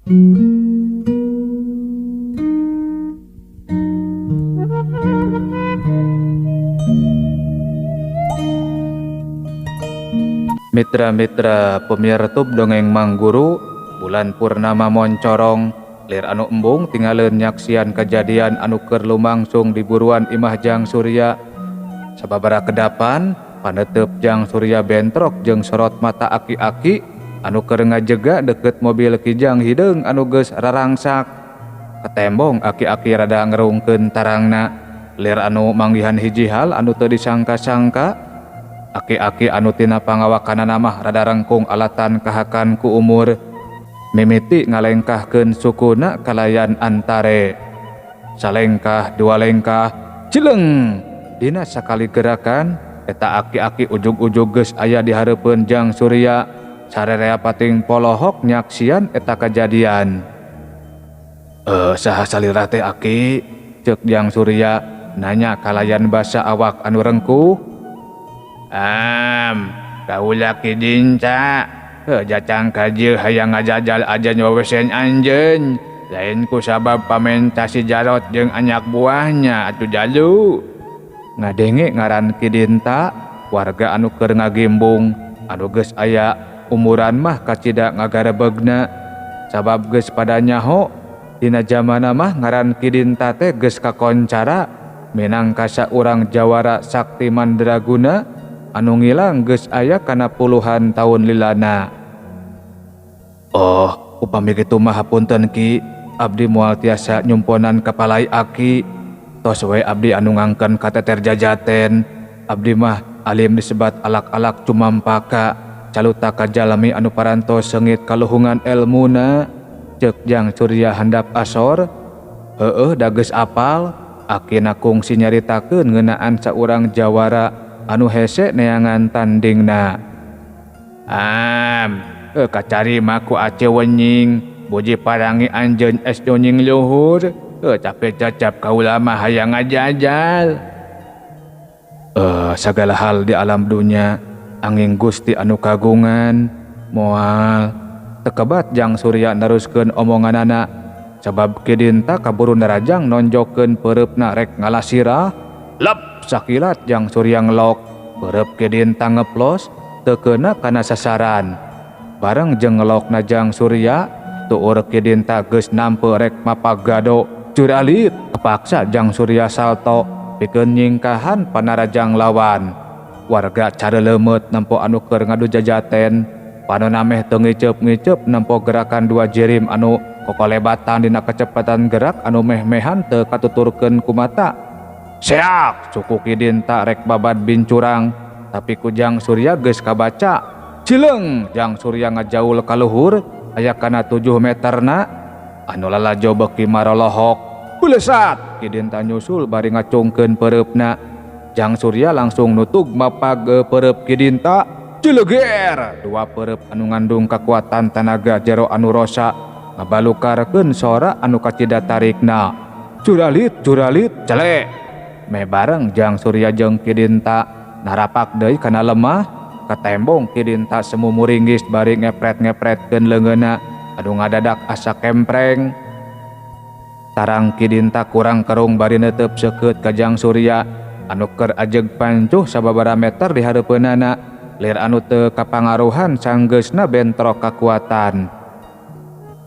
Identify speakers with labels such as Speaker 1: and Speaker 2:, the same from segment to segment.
Speaker 1: Mitra-mitra pemirtub dongeng Mang Guru, bulan purnama moncorong, lir anu embung tinggalin nyaksian kejadian anu keur lumangsung di buruan imah Jang Surya. Sababara kedapan panetep Jang Surya bentrok jeung sorot mata aki-aki anu keur ngajega deket mobil Kijang hideung anu geus rarangsak. Ketembong aki-aki rada ngerungkeun tarangna, lir anu manggihan hiji hal anu teu disangka-sangka. Aki-aki anu tina pangawakanana mah rada rengkung alatan kahakan ku umur, mimiti ngalengkahkeun sukuna kalayan antare. Salengkah dua lengkah, cileng. Dina sakali gerakan, eta aki-aki ujug-ujug geus aya di hareupeun Jang Surya, sarerea pating polohok nyaksian eta kajadian. Saha salira teh aki? Ceuk Jang Surya nanya kalayan basa awak anu rengkuh. Kaula Ki Dinca, jacang kajieu hayang ngajajal aja nyowesen anjeun, lain ku sabab pamenta si Jarot jeung anak buahnya atuh jalu. Ngadenge ngaran Ki Dinta, warga anu keur ngagimbung, anu geus aya umuran mah kacida ngagarebegna, sabab geus pada nyaho dina zamana mah ngaran Ki Dinta teh geus kakoncara minangka saurang jawara sakti mandraguna anu ngilang geus aya kana puluhan taun lilana. Upami kitu mah hapunten Ki, abdi moal tiasa nyumponan kapalai aki, tos we abdi anu ngangken kateter jajaten. Abdi mah alim disebat alak-alak cumampaka, caluta kajalami anu parantos seungit kaluhungan elmuna. Ceuk Jang Surya handap asor. Da geus apal, akina kungsi nyaritakeun ngeunaan saurang jawara anu hese neangan tandingna. Kacari maku ace wenying, boji parangi anjeun es donying luhur, capek cacap kaula mah hayang ngajajal. Sagala hal di alam dunya angin Gusti anu kagungan, moal tekebat Jang Surya neruskeun omonganana, sabab Ki Dinta kaburu narajang nonjokkeun peureupna rek ngalasirah. Lep sakilat Jang Surya ngelok, peureub Ki Dinta ngeplos teu keuna kana sasaran. Bareng jeung ngelokna Jang Surya, tuur Ki Dinta geus nampe rek mapagado curalit. Paksa Jang Surya salto pikeun nyingkahan panarajang lawan. Warga careleumeut nempo anu keur ngadu jajaten, panonna meh teu ngiceup-ngiceup nempo gerakan dua jirim anu kokolebatan dina kecepatan gerak anu meh-mehan teu katuturkeun ku mata. Seak, suku Ki Dinta rek babad bincurang, tapi ku Jang Surya geus kabaca. Cileng, Jang Surya ngajaul ka luhur aya kana 7 meterna, anu lalajo beuki marolohok. Buleusat, Ki Dinta nyusul bari ngacungkeun peureupna. Jang Surya langsung nutug mapag peureub Ki Dinta. Cileger, dua peureub anu ngandung kakuatan tanaga jero anu rosa ngabalukarkeun sora anu kacida tarikna. Curalit, celek. Me bareng Jang Surya jeung Ki Dinta narapak deui kana lemah, katembong Ki Dinta semu muringgis bari ngepret-ngepretkeun leungeunna anu ngadadak asa kempreng. Tarang Ki Dinta kurang kerung bari neuteup seukeut ka Jang Surya anu keur ajeg pancuh sababaraha meter di hareupeunana, lir anu teu kapangaruhan sanggeusna bentrok kakuatan.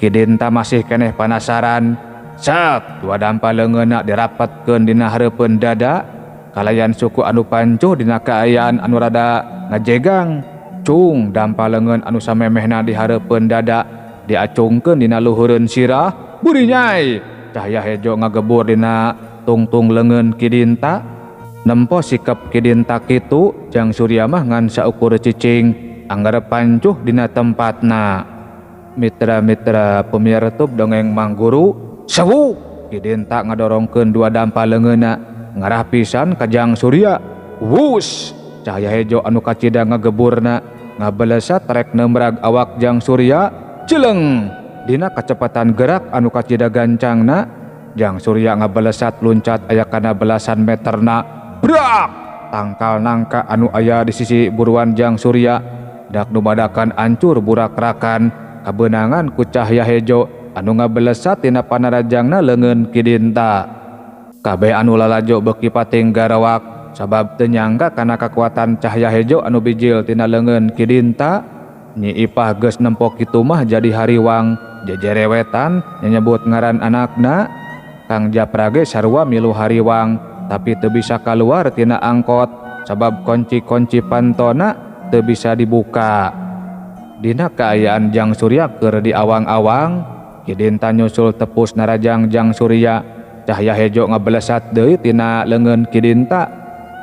Speaker 1: Ki Dinta masih keneh panasaran. Sak, dua dampa leungeunna dirapetkeun dina hareupeun dada, kalayan suku anu pancuh dina kaayaan anu rada ngajegang. Cung, dampa leungeun anu samemehna di hareupeun dada diacungkeun dina luhureun sirah. Buri nyai, cahya hejo ngagebur dina tungtung leungeun Ki Dinta. Nempo sikep Ki Dinta kitu, Jang Surya mah ngan saukur cicing anggarep pancuh dina tempatna. Mitra-mitra pemirtub dongeng Mang Guru, sewu Ki Dinta ngadorongkeun dua dampa leungeunna ngarah pisan ka Jang Surya. Wus, cahya hejo anu kacida ngageburna ngabelesat rek nembrag awak Jang Surya. Cileng, dina kecepatan gerak anu kacida gancangna, Jang Surya ngabelesat luncat aya kana belasan meterna. Brak, tangkal nangka anu aya di sisi buruan Jang Surya dak numadakan ancur burak-rakan kabeunangan ku cahya hejo anu ngabelesat tina panarajangna leungeun Kidinta. Kabeh anu lalajo beuki pating garawak sabab teu nyangka kana kakuatan cahya hejo anu bijil tina leungeun Kidinta. Nyi Ipah geus nempo kitu mah jadi hariwang jejerewetan nyebut ngaran anakna. Kang Japra ge sarua milu hariwang tapi teu bisa kaluar tina angkot sabab kunci-kunci pantona teu bisa dibuka. Dina kaayaan Jang Surya keur di awang-awang, Kidinta nyusul tepus narajang Jang Surya. Cahya hejo ngabelesat deui tina leungeun Kidinta.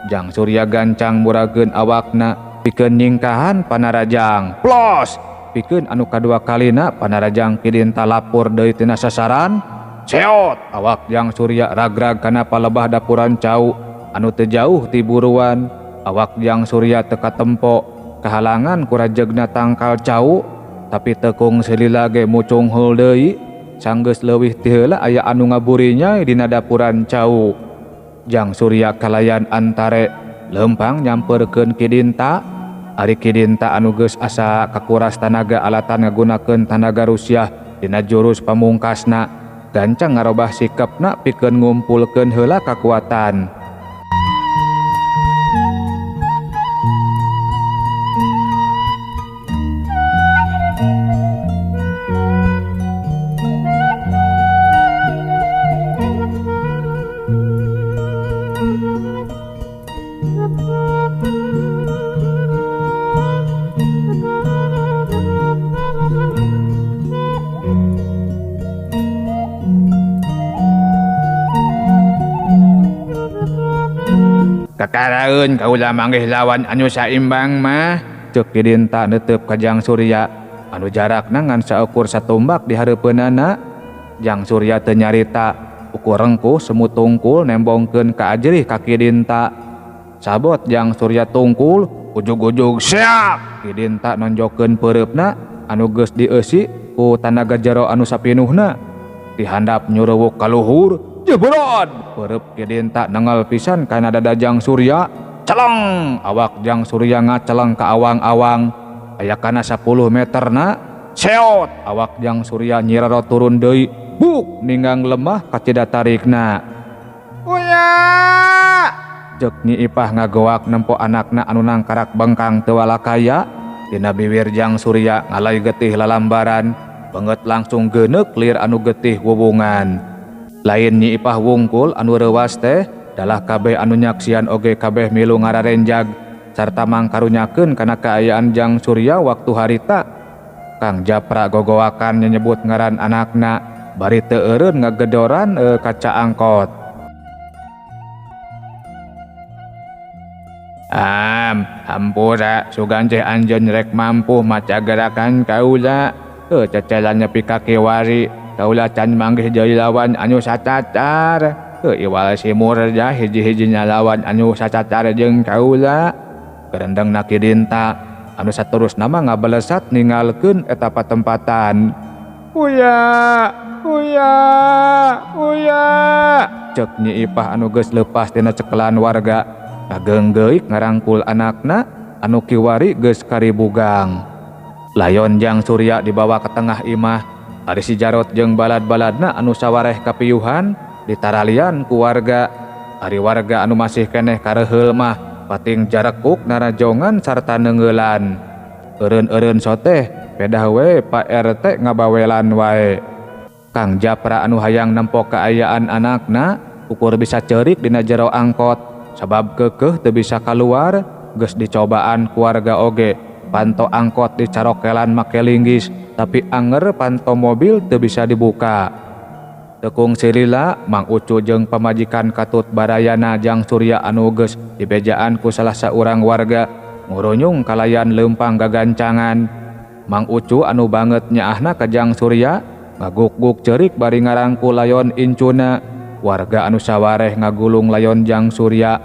Speaker 1: Jang Surya gancang murageun awakna pikeun nyingkahan panarajang. Plos! Pikeun anu kadua kalina panarajang Kidinta lapur deui tina sasaran. Seot! Awak Jang Surya ragrag kana palebah dapuran cau anu teu jauh ti buruan. Awak Jang Surya teu katempo kahalangan ku rajegna tangkal cau tapi tekung selila ge mucung heul deui sanggeus leuwih ti heula aya anu ngaburinya dina dapuran cau. Jang Surya kalayan antare lempang nyamperkeun Kidinta. Ari Kidinta anu geus asa kakuras tanaga alatan ngagunakeun tanaga Rusyah dina jurus pamungkasna gancang ngarobah sikepna pikeun ngumpulkeun heula kakuatan. Kakaraeun kaula manggih lawan anu saimbang mah, ceuk Kidinta neuteub ka Jang Surya anu jarakna ngan saukur satumbak di hareupeunana. Jang Surya teu nyarita, ukur rengkuh semu tungkul nembongkeun ka ajrih ka Kidinta. Sabot Jang Surya tungkul, ujug-ujug seak. Kidinta nonjokkeun peureupna anu geus dieusi ku tanaga jero anu sapinuhna. Dihandap nyuruwuk ka luhur. Jebrod! Peureub Kidinta nengel pisan kana dada Jang Surya. Celeng! Awak Jang Surya ngaceleng ka awang-awang. Aya kana 10 meterna. Seot! Awak Jang Surya nyiroro turun deui. Buk! Ninggang lemah kacida tarikna. Uya! Ceuk Nyi Ipah ngagoak nempo anakna anu nangkarak bengkang teu walakaya. Dina bibir Jang Surya ngalai getih lalambaran. Beungeut langsung geuneuk lir anu getih wubungan. Lain Nyi Ipah wungkul anu reuwas teh dalah kabeh anu nyaksian oge kabeh milu ngararenjag sarta mangkarunyakeun kana kaayaan Jang Surya waktu harita. Kang Japra gogoakan nyebut ngaran anakna bari teu eureun ngagedoran kaca angkot. Hampura sugan teh anjeun rek mampu maca gerakan kaula. Cecelan nepi ka kiwari kaula can manggih deui lawan anu sacacar. Iwal si Murja hiji-hijinya lawan anu sacacar jeung kaula. Kerendengna Kidinta anu saterusna mah ngabelesat ningalkeun eta patempatan. Uya, uya, uya. Ceuk Nyi Ipah anu geus leupas tina cekelan warga ngageunggeuk ngarangkul anakna anu kiwari geus karibugang. Layon Jang Surya dibawa ke tengah imah. Ari si Jarot jeung balad-baladna anu sawareh kapiyuhan ditaralian ku warga. Ari warga anu masih keneh kareheul mah pating jarekuk narajongan sarta neungeulan. Eureun-eureun soteh pedah we Pak RT ngabawelan wae. Kang Japra anu hayang nempo kaayaan anakna ukur bisa ceurik dina jero angkot sabab keukeuh teu bisa kaluar geus dicobaan ku warga oge. Panto angkot dicarokelan make linggis tapi anger panto mobil teu bisa dibuka. Tekung silila Mang Ucu jeung pamajikan katut barayana Jang Surya anu geus dibejaan ku salah saurang warga ngurunyung kalayan leumpang gagancangan. Mang Ucu anu banget nyaahna ka Jang Surya ngaguk-guk ceurik bari ngarangkul layon incuna. Warga anu sawareh ngagulung layon Jang Surya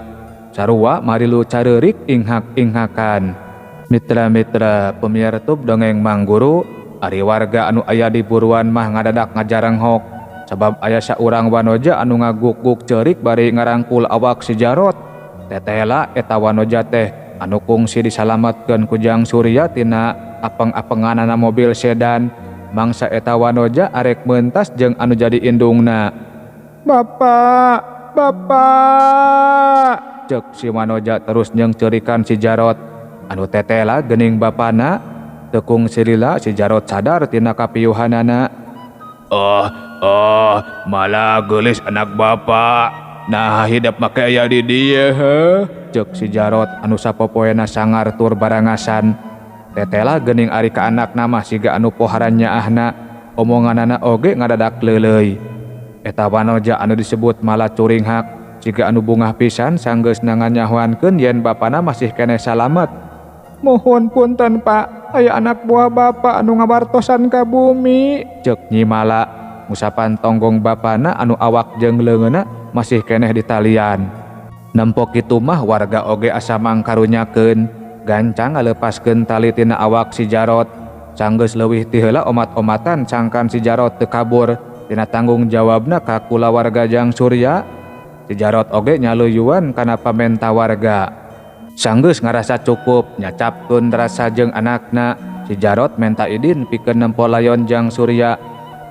Speaker 1: sarua marilu careurik inghak-inghakan. Mitra-mitra pemiar YouTube dongeng Mang Guru, ari warga anu aya di buruan mah ngadadak ngajarenghok sabab aya saurang wanoja anu ngaguk-guk ceurik bari ngarangkul awak si Jarot. Tetela eta wanoja teh anu kungsi disalametkeun ku Jang Surya tina apeng-apenganana mobil sedan mangsa eta wanoja arek mentas jeung anu jadi indungna. "Bapak, bapak!" cek si wanoja terus jeung ceurikan si Jarot. Anu tetela geuning bapana, tekung silila si Jarot sadar tina kapiyuhanana. Malah geulis anak bapak. Nah hidup make aya di dieu heuh, cek si Jarot anu sapopoena sangar tur barangasan. Tetela geuning ari ka anakna mah siga anu poharan nyaahna, omonganana oge ngadadak leuleuy. Eta wanoja anu disebut malah curinghak, siga anu bungah pisan sanggeusna nganyahoankeun yen bapana masih keneh salamet. "Mohon punten Pak, aya anak buah bapak anu ngabartosan ka bumi," cek Nyi Mala ngusapan tonggong bapana anu awak jeung leungeunna masih keneh di talian. Nempok kitu mah warga oge asa mangkarunyakeun, gancang ngalepaskeun tali tina awak si Jarot. Sanggeus leuwih ti heula omat-omatan cangkan si Jarot teu kabur tina tanggung jawabna ka kulawarga Jang Surya. Si Jarot oge nyaluyuan kana pamenta warga. Sanggeus ngarasa cukup nyacapkeun rasa jeung anakna, si Jarot menta idin pikeun nempo layon Jang Surya.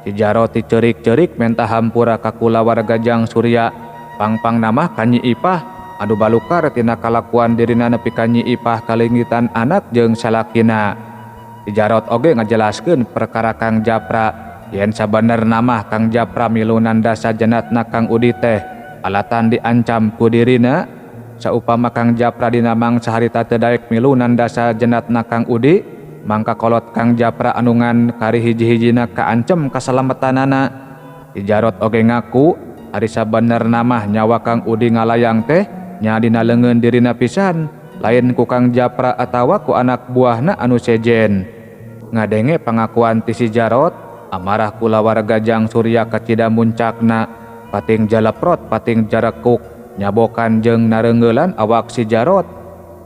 Speaker 1: Si Jarot diceurik-ceurik menta hampura ka kulawarga Jang Surya. Pangpang namah ka Nyi Ipah anu balukar tina kalakuan dirina nepi ka Nyi Ipah kalingitan anak jeung salakina. Si Jarot oge ngajelaskeun perkara Kang Japra, yen sabenerna mah Kang Japra milunan dasa jenatna Kang Udi teh alatan diancam ku dirina. Saupama Kang Japra dina mangsa harita teu daek milunan dasa jenatna Kang Udi, mangka kolot Kang Japra anu ngan kari hiji-hijina kaancem kasalametanana. Si Jarot oge ngaku ari sabenerna mah nyawa Kang Udi ngalayang teh nya dina leungeun dirina pisan, lain ku Kang Japra atawa ku anak buahna anu sejen. Ngadenge pangakuan ti si Jarot, amarah kulawarga Jang Surya kacida muncakna, pating jaleprot pating jarekuk nyabokan jeung nareungeulan awak si Jarot.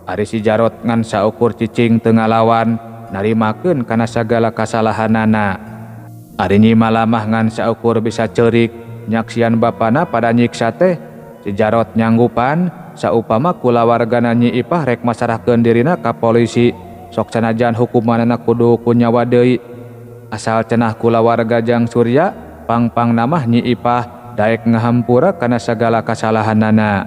Speaker 1: Ari si Jarot ngan saukur cicing teu ngalawan, narimakeun kana sagala kasalahanana. Ari Nyi Mala mah ngan saukur bisa ceurik nyaksian bapana pada nyiksa teh, si Jarot nyanggupan saupama kulawargana Nyi Ipah rek masarahkeun dirina ka polisi, sok sanajan hukumanana kudu ku nyawa deui. Asal cenah kulawarga Jang Surya, pangpang namah Nyi Ipah daek ngahampura kana sagala kasalahanana.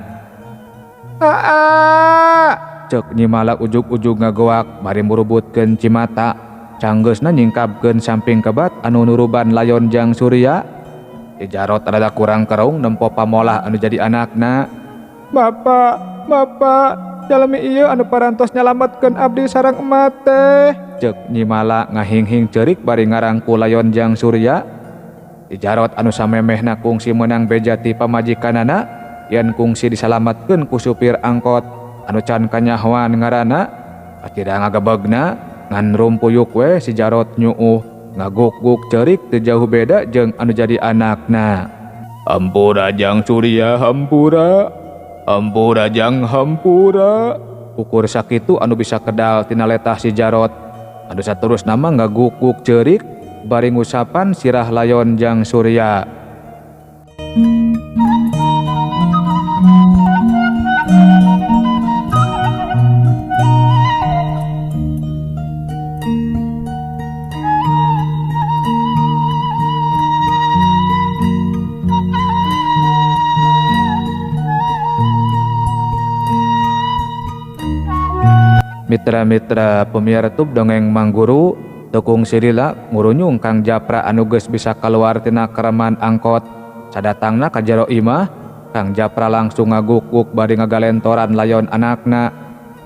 Speaker 1: Cek Nyi Mala ujug-ujug ngagoak bari murubutkeun cimata, canggeusna nyingkapkeun samping kebat anu nuruban layon Jang Surya. Si Jarot rada kurang kerung nempo pamolah anu jadi anakna. "Bapak, bapak, jalmi ieu anu parantos nyalametkeun abdi sareng emat teh," cek Nyi Mala ngahing-hing ceurik bari ngarangkul layon Jang Surya. Si Jarot anu samemehna kungsi meunang beja ti pamajikanana, yen kungsi disalametkeun ku supir angkot anu can kanyahoan ngaranna. Acida ngagebegna ngan rumpuyuk we si Jarot nyuuh ngaguk-guk ceurik teu jauh beda jeung anu jadi anakna. "Hampura Jang Surya, hampura. Hampura Jang, hampura." Ukur sakitu anu bisa kedal tina letah si Jarot. Anu saterusna mah ngaguk-guk ceurik bari ngusapan sirah layon Jang Surya. Mitra-mitra pemirtub dongeng Mangguru, tekung silila ngurunyung Kang Japra anu geus bisa kaluar tina kereman angkot. Sadatangna ka jero imah, Kang Japra langsung ngaguk-guk bari ngagalentoran layon anakna.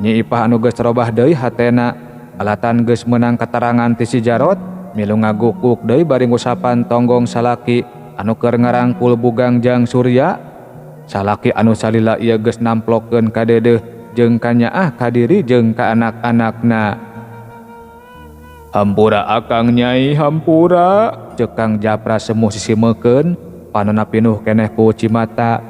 Speaker 1: Nyi Ipah anu geus robah deui hatena, alatan geus meunang keterangan ti si Jarot, milu ngaguk-guk deui bari ngusapan tonggong salaki anu keur ngarangkul bugang Jang Surya. Salaki anu salila ieu geus namplokeun ka dedeh jeung ka nyaah ka diri jeung ka anak-anakna. "Hampura Akang Nyai, hampura," ceuk Kang Japra semu sisimekeun, panonna pinuh keneh ku cimata.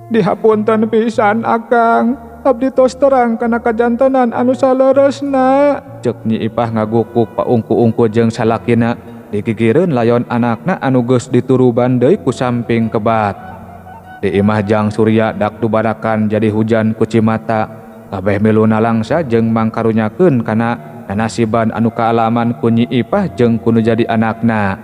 Speaker 1: "Dihapunten pisan Akang, abdi tos terang kana kajantenan anu saleresna," ceuk Nyi Ipah ngagukuk paungku-ungku jeung salakina, digigireun layon anakna anu geus dituruban deui ku samping kebat. Di imah Jang Surya dak dubarakan jadi hujan ku cimata, kabeh miluna langsa jeung mangkarunyakeun kana nanasiban anu kaalaman ku Nyi Ipah jeung ku nu jadi anakna.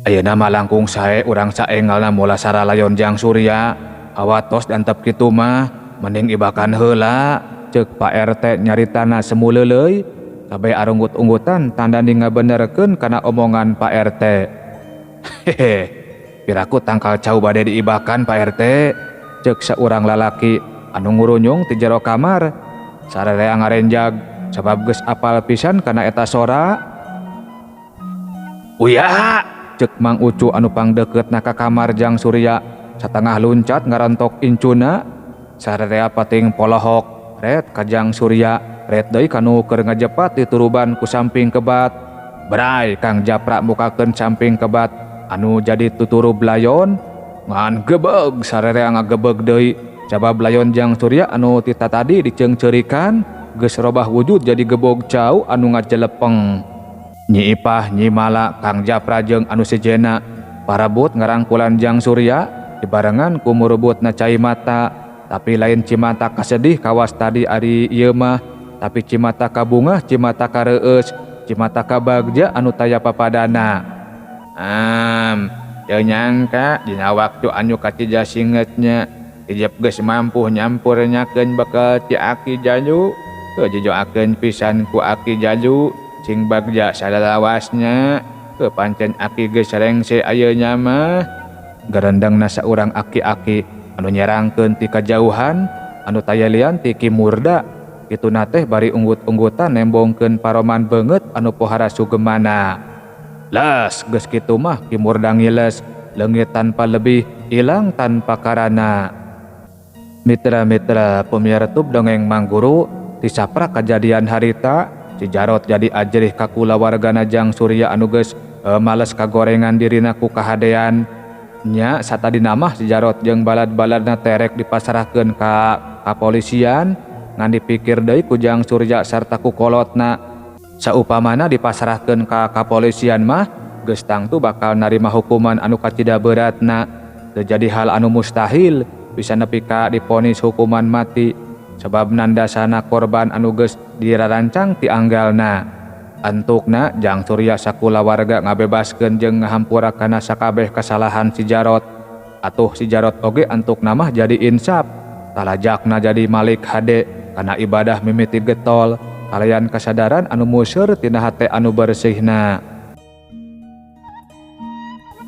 Speaker 1: Ayeuna mah langkung sae urang saengalna mola saralayon Jang Surya. Awatos dantep kitu mah mending ibakan heula, ceuk Pak RT nyaritana semuleuleui. Kabeh arunggut-unggutan tanda ngabenerkeun kana omongan Pak RT. Hehe, piraku tangkal cau bade diibakan Pak RT, ceuk saurang lalaki anu ngurunyung ti jero kamar. Sararea ngarenjag sabab geus apal pisan kana eta sora. Uya, ceuk Mang Ucu anu pangdeukeutna ka kamar Jang Surya, satengah luncat ngarontok incuna. Sararea pating polohok ret ka Jang Surya, ret deui kanu keur ngajepat dituruban ku samping kebat. Bray Kang Japra mukakeun samping kebat anu jadi tuturub layon, ngan gebeg sararea ngagebeg deui. Sabab layon Jang Surya anu tita tadi diceungceurikan geus robah wujud jadi gebog cau anu ngajelepeng. Nyi Ipah, Nyi Mala, Kang Japra jeung anu sejena parabut ngarangkulan Jang Surya dibarengan ku murebutna cai mata. Tapi lain cimata kasedih kawas tadi ari ieu mah, tapi cimata kabungah, cimata kareueus, cimata kabagja anu taya papadana. Teu nyangka dina waktu anu kacida singetnya Ijep geus mampu nyampurnyakeun bekal ti Aki Jaju. Kejejoakeun pisan ku Aki Jaju sing bagja salalawasnya. Pancen Aki geus rengse ayeuna mah. Garendangna saurang aki-aki anu nyerangkeun ti kajauhan anu taya lian ti Ki Murda. Kituna teh bari unggut-unggutan nembongkeun paroman beungeut anu pohara sugemana. Las geus kitu mah Ki Murda ngiles leungit tanpa lebih, ilang tanpa karana. Mitra-mitra pemirtub dongeng Mang Guru, tisaprak kajadian harita si Jarot jadi ajerih ka kulawargana Jang Surya anu geus males kagorengan dirina ku kahadean. Nya satadina mah si Jarot jeung balad-baladna terek dipasarahkeun ka kapolisian, ngan dipikir deui ku Jang Surya sarta ku kolotna. Saupamana dipasarahkeun ka kapolisian mah geus tangtu bakal narima hukuman anu kacida beratna. Teu jadi hal anu mustahil bisa nepi ka diponis hukuman mati sebab nandasana korban anu geus dirarancang ti anggalna. Antukna Jang Surya sakulawarga ngabebaskeun jeung ngahampura kana sakabeh kasalahan si Jarot. Atuh si Jarot oge antukna mah jadi insaf, talajakna jadi Malik hade kana ibadah mimiti getol kalayan kasadaran anu museur tina hate anu bersihna.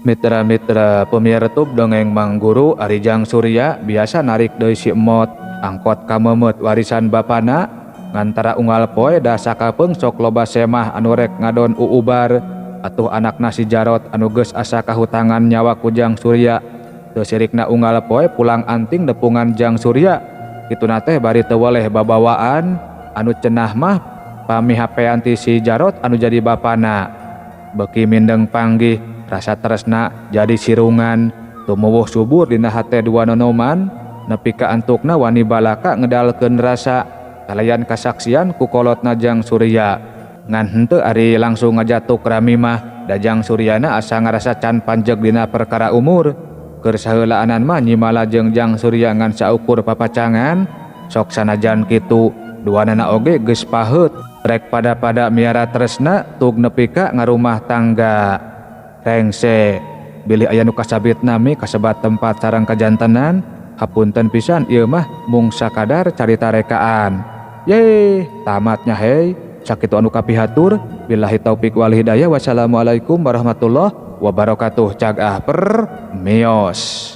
Speaker 1: Mitra-mitra pemirtub dongeng Mang Guru, ari Jang Surya biasa narik deui si emot angkot ka memet warisan bapana. Ngantara unggal poe da sakapeung sok loba semah anu rek ngadon uubar. Atuh anakna si Jarot anu geus asa kahutangan nyawa ku Jang Surya, teu sirikna unggal poe pulang anting nepungan Jang Surya. Kituna teh bari teu weleh babawaan. Anu cenah mah pamihapean ti si Jarot anu jadi bapana. Beuki mindeng panggih rasa tresna jadi sirungan, tumuwuh subur dina hate dua nonoman, nepi ka antukna wani balaka ngedalkeun rasa kalayan kasaksian ku kolotna Jang Surya. Ngan henteu ari langsung ngajatuk rami mah da Jang Suryana asa ngarasa can panjeg dina perkara umur. Keur saheulaanan mah Nyi Mala jeung Jang Surya ngan saukur papacangan. Sok sanajan kitu duanana oge geus paheut rek pada miara tresna tug nepi ka ngarumah tangga. Rengse bilih aya nu kasabit nami kasebat tempat sareng kajantenan, hapunten pisan ieu mah mung sakadar carita rekaan. Ye, tamatnya hei. Sakitu anu kapihatur, billahi taufik wal hidayah. Wassalamualaikum warahmatullahi wabarakatuh. Cagah per mios.